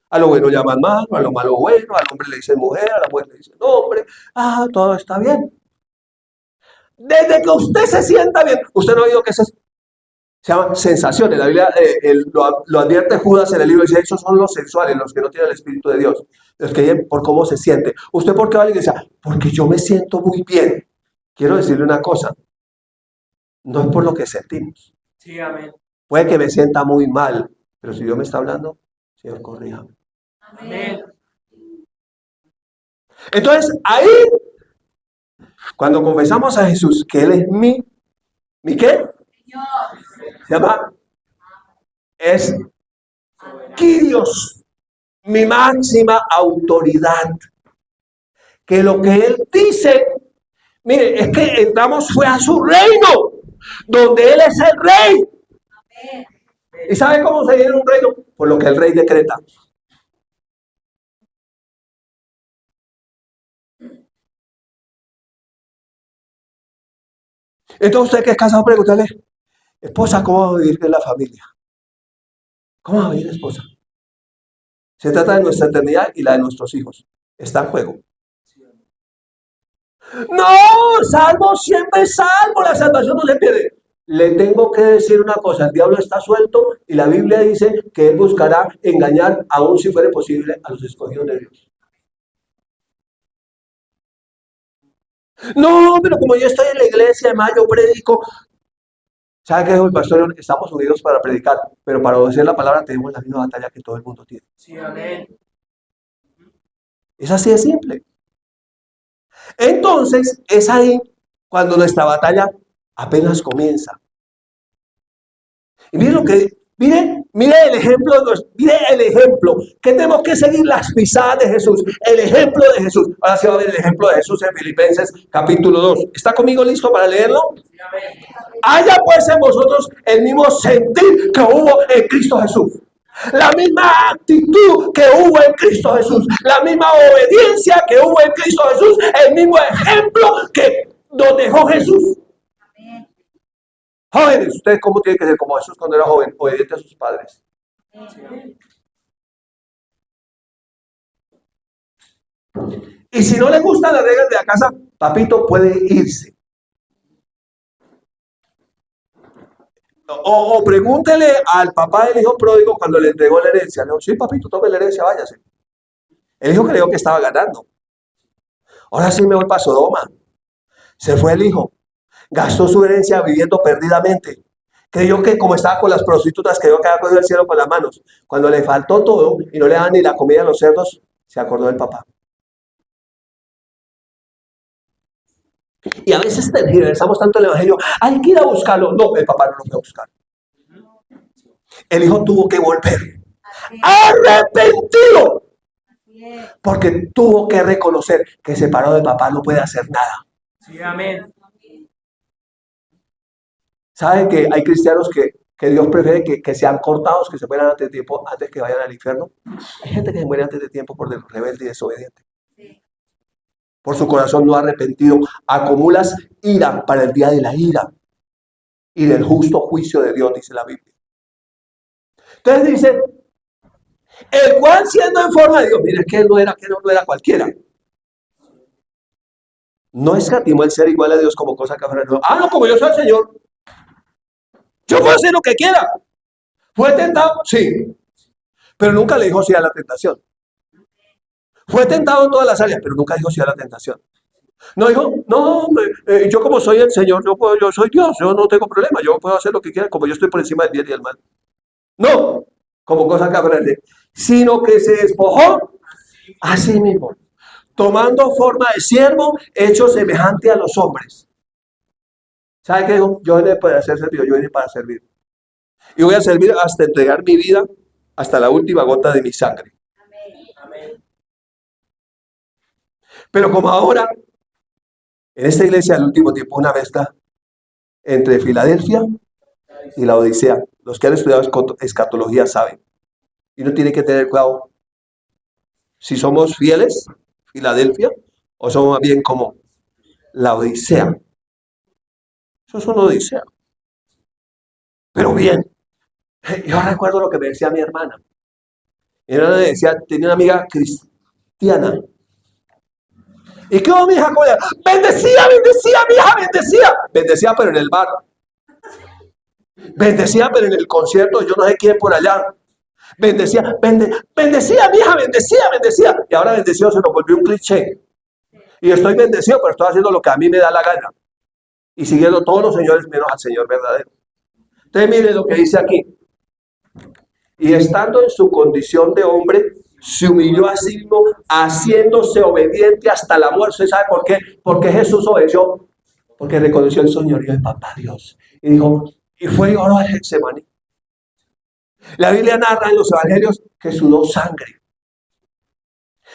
A lo bueno llaman malo, a lo malo bueno, al hombre le dicen mujer, a la mujer le dicen hombre, todo está bien. Desde que usted se sienta bien, usted no ha oído que se llama sensaciones. La Biblia lo advierte Judas en el libro, dice, esos son los sexuales, los que no tienen el Espíritu de Dios, los que vienen por cómo se siente. ¿Usted por qué va a la iglesia? Porque yo me siento muy bien. Quiero decirle una cosa, no es por lo que sentimos. Sí, amén. Puede que me sienta muy mal, pero si Dios me está hablando, Señor, corríjame. Amén. Entonces, ahí, cuando confesamos a Jesús que Él es ¿mi qué? Se llama, es Kyrios, mi máxima autoridad. Que lo que Él dice, mire, es que entramos fue a su reino, donde Él es el rey. ¿Y sabe cómo se viene un reino? Por lo que el rey decreta. Entonces usted que es casado, pregúntale, esposa, ¿cómo va a vivir en la familia? ¿Cómo va a vivir esposa? Se trata de nuestra eternidad y la de nuestros hijos. Está en juego. No, salvo siempre salvo, la salvación no se pierde. Le tengo que decir una cosa, el diablo está suelto y la Biblia dice que él buscará engañar, aún si fuera posible, a los escogidos de Dios. No, pero como yo estoy en la iglesia, además yo predico. ¿Sabe qué dijo el pastor? Estamos unidos para predicar, pero para obedecer la palabra tenemos la misma batalla que todo el mundo tiene. Sí, amén. Es así de simple. Entonces, es ahí cuando nuestra batalla apenas comienza. Y mire el ejemplo, que tenemos que seguir las pisadas de Jesús, el ejemplo de Jesús. Ahora sí va a ver el ejemplo de Jesús en Filipenses capítulo 2. ¿Está conmigo listo para leerlo? Sí, amén. Haya pues en vosotros el mismo sentir que hubo en Cristo Jesús. La misma actitud que hubo en Cristo Jesús, la misma obediencia que hubo en Cristo Jesús, el mismo ejemplo que nos dejó Jesús. Jóvenes, ¿ustedes cómo tienen que ser como Jesús cuando era joven? Obediente a sus padres. Sí, amén. Y si no le gustan las reglas de la casa, papito puede irse. O pregúntele al papá del hijo pródigo cuando le entregó la herencia. Le dijo, sí, papito, tome la herencia, váyase. El hijo creyó que estaba ganando. Ahora sí me voy para Sodoma. Se fue el hijo. Gastó su herencia viviendo perdidamente. Creyó que como estaba con las prostitutas, creyó que había cogido el cielo con las manos. Cuando le faltó todo y no le daban ni la comida a los cerdos, se acordó del papá. Y a veces tergiversamos tanto el evangelio, hay que ir a buscarlo. No, el papá no lo fue a buscar. El hijo tuvo que volver arrepentido, porque tuvo que reconocer que separado de papá no puede hacer nada. Sí, amén. ¿Saben que hay cristianos que Dios prefiere que sean cortados, que se mueran antes de tiempo, antes que vayan al infierno? Hay gente que se muere antes de tiempo por rebelde y desobediente. Por su corazón no arrepentido, acumulas ira para el día de la ira y del justo juicio de Dios, dice la Biblia. Entonces dice, el cual siendo en forma de Dios, mire que no era cualquiera. No escatimó el ser igual a Dios como cosa que afuera. No, como yo soy el Señor. Yo puedo hacer lo que quiera. ¿Fue tentado? Sí. Pero nunca le dijo sí a la tentación. Fue tentado en todas las áreas, pero nunca dijo sí a la tentación. No dijo, no, yo como soy el Señor, yo soy Dios, yo no tengo problema, yo puedo hacer lo que quiera, como yo estoy por encima del bien y del mal. No, como cosa que aprende, sino que se despojó a sí mismo, tomando forma de siervo, hecho semejante a los hombres. ¿Sabe qué dijo? Yo vine para ser servido, yo vine para servir. Y voy a servir hasta entregar mi vida, hasta la última gota de mi sangre. Amén. Pero como ahora, en esta iglesia del último tiempo, una mezcla entre Filadelfia y la Odisea. Los que han estudiado escatología saben. Y uno tiene que tener cuidado si somos fieles, Filadelfia, o somos más bien como la Odisea. Eso es una Odisea. Pero bien, yo recuerdo lo que me decía mi hermana. Mi hermana me decía, tenía una amiga cristiana. ¿Y qué hubo, mi hija? Bendecía, bendecía, mi hija, bendecía. Bendecía, pero en el bar. Bendecía, pero en el concierto, yo no sé quién por allá. Bendecía, bendecía, mi hija, bendecía, bendecía. Y ahora bendecido se nos volvió un cliché. Y estoy bendecido, pero estoy haciendo lo que a mí me da la gana. Y siguiendo todos los señores menos al Señor verdadero. Entonces mire lo que dice aquí. Y estando en su condición de hombre, se humilló a sí mismo, haciéndose obediente hasta la muerte. ¿Usted sabe por qué? Porque Jesús obedeció. Porque reconoció el señorío de papá Dios. Y dijo, y fue y oró al Getsemaní. La Biblia narra en los evangelios que sudó sangre.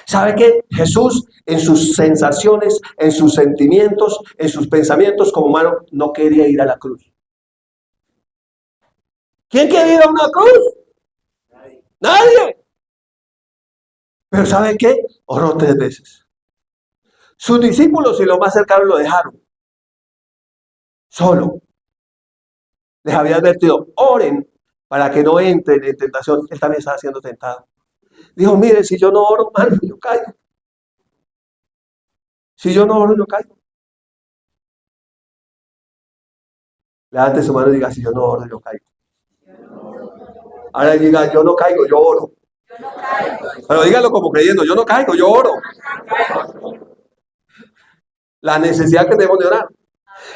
¿Sabe qué? Jesús en sus sensaciones, en sus sentimientos, en sus pensamientos como humano, no quería ir a la cruz. ¿Quién quiere ir a una cruz? Nadie. Pero ¿sabe qué? Oró 3 veces. Sus discípulos y los más cercanos lo dejaron. Solo. Les había advertido, oren para que no entren en tentación. Él también estaba siendo tentado. Dijo, mire, si yo no oro, hermano, yo caigo. Si yo no oro, yo caigo. Levante su mano y diga, si yo no oro, yo caigo. Ahora diga, yo no caigo, yo oro. Pero dígalo como creyendo, yo no caigo, yo oro. La necesidad que tenemos de orar.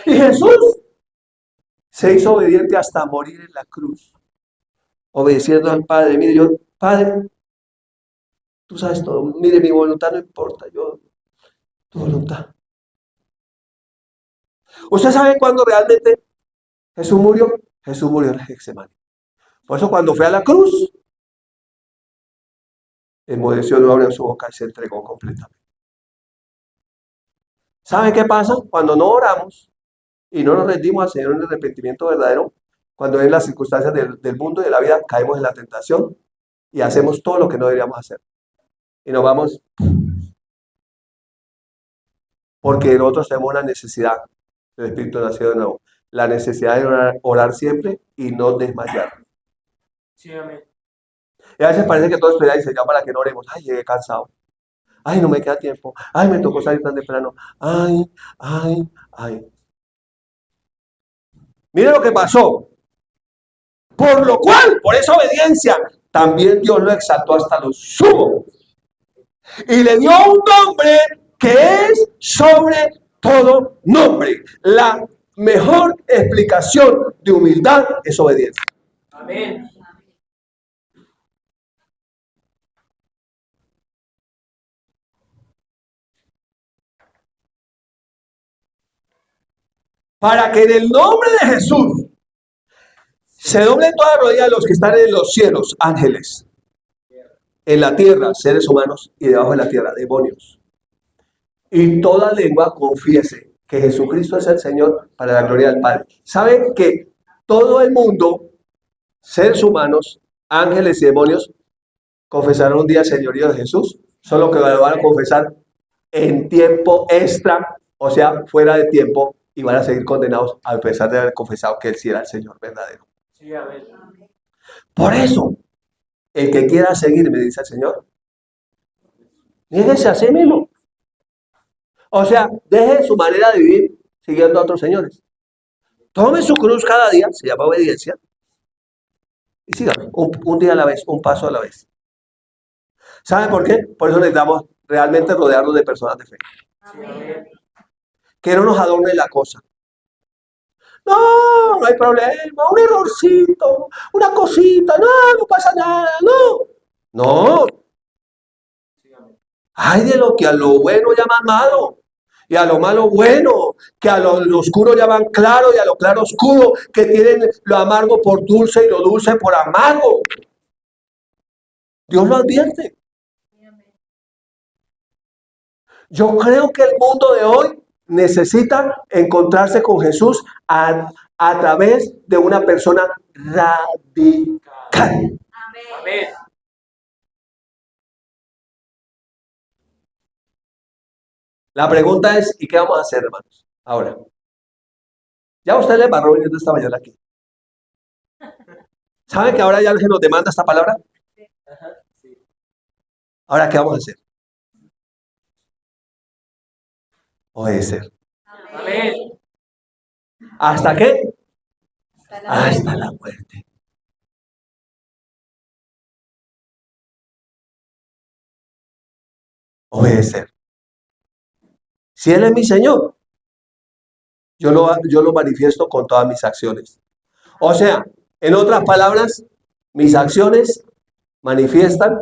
Y Jesús se hizo obediente hasta morir en la cruz. Obedeciendo al Padre. Mire, yo, Padre, tú sabes todo. Mire, mi voluntad no importa, yo, tu voluntad. ¿Usted sabe cuándo realmente Jesús murió? Jesús murió en el Getsemaní. Por eso cuando fue a la cruz, enmudeció, no abrió su boca y se entregó completamente. ¿Sabe qué pasa? Cuando no oramos y no nos rendimos al Señor en el arrepentimiento verdadero, cuando en las circunstancias del mundo y de la vida caemos en la tentación y hacemos todo lo que no deberíamos hacer. Y nos vamos porque nosotros tenemos una necesidad del Espíritu nacido de nuevo. La necesidad de orar siempre y no desmayar. Sí, amén. Y a veces parece que todo es pelea y se llama para que no oremos. Ay, llegué cansado. Ay, no me queda tiempo. Ay, me tocó salir tan temprano. Ay, ay, ay. Mire lo que pasó. Por lo cual, por esa obediencia, también Dios lo exaltó hasta lo sumo. Y le dio un nombre que es sobre todo nombre. La mejor explicación de humildad es obediencia. Amén. Para que en el nombre de Jesús se doble toda rodilla de los que están en los cielos, ángeles, en la tierra, seres humanos, y debajo de la tierra, demonios. Y toda lengua confiese que Jesucristo es el Señor para la gloria del Padre. ¿Saben que todo el mundo, seres humanos, ángeles y demonios, confesaron un día el señorío de Jesús? Solo que lo van a confesar en tiempo extra, o sea, fuera de tiempo, y van a seguir condenados a pesar de haber confesado que Él sí era el Señor verdadero. Sí, amén. Por eso, el que quiera seguirme, dice el Señor, niéguese a sí mismo. O sea, deje su manera de vivir siguiendo a otros señores. Tome su cruz cada día, se llama obediencia, y sígame, un día a la vez, un paso a la vez. ¿Sabe por qué? Por eso necesitamos realmente rodearnos de personas de fe. Sí, amén. Que no nos adorne la cosa. No, no hay problema, un errorcito, una cosita, no pasa nada, no. No. Sí, amén. Ay de lo que a lo bueno llaman malo. Y a lo malo bueno, que a lo oscuro llaman claro y a lo claro oscuro, que tienen lo amargo por dulce y lo dulce por amargo. Dios lo advierte. Yo creo que el mundo de hoy necesita encontrarse con Jesús a través de una persona radical. Amén. La pregunta es, ¿y qué vamos a hacer, hermanos? Ahora, ya usted le barró viniendo esta mañana aquí. ¿Saben que ahora ya se nos demanda esta palabra? Ajá, sí. Ahora, ¿qué vamos a hacer? Obedecer. Amén. ¿Hasta qué? Hasta Hasta la muerte. Obedecer. Si Él es mi Señor, yo lo manifiesto con todas mis acciones. O sea, en otras palabras, mis acciones manifiestan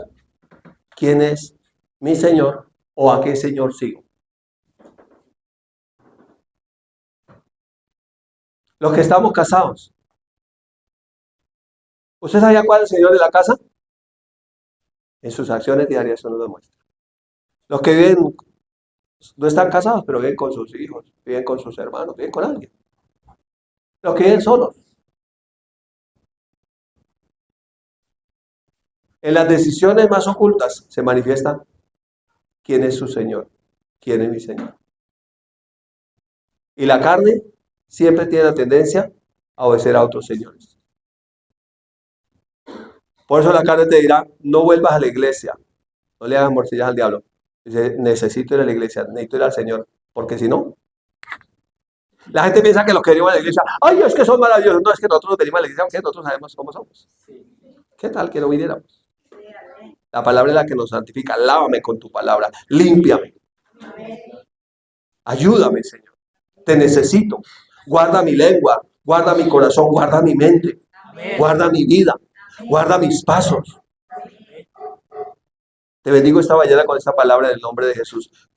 quién es mi Señor o a qué Señor sigo. Los que estamos casados. ¿Usted sabía cuál es el Señor de la casa? En sus acciones diarias eso nos lo muestra. Los que viven, no están casados, pero viven con sus hijos, viven con sus hermanos, viven con alguien. Los que viven solos. En las decisiones más ocultas se manifiesta quién es su Señor, quién es mi Señor. Y la carne siempre tiene la tendencia a obedecer a otros señores. Por eso la carne te dirá, no vuelvas a la iglesia, no le hagas morcillas al diablo. Dice, necesito ir a la iglesia, necesito ir al Señor, porque si no, la gente piensa que los que venimos a la iglesia, ay, es que son maravillosos. No, es que nosotros venimos a la iglesia, aunque nosotros sabemos cómo somos. ¿Qué tal que no viniéramos? La palabra es la que nos santifica. Lávame con tu palabra, límpiame. Ayúdame, Señor. Te necesito. Guarda mi lengua, guarda mi corazón, guarda mi mente, guarda mi vida, guarda mis pasos. Te bendigo esta mañana con esta palabra en el nombre de Jesús.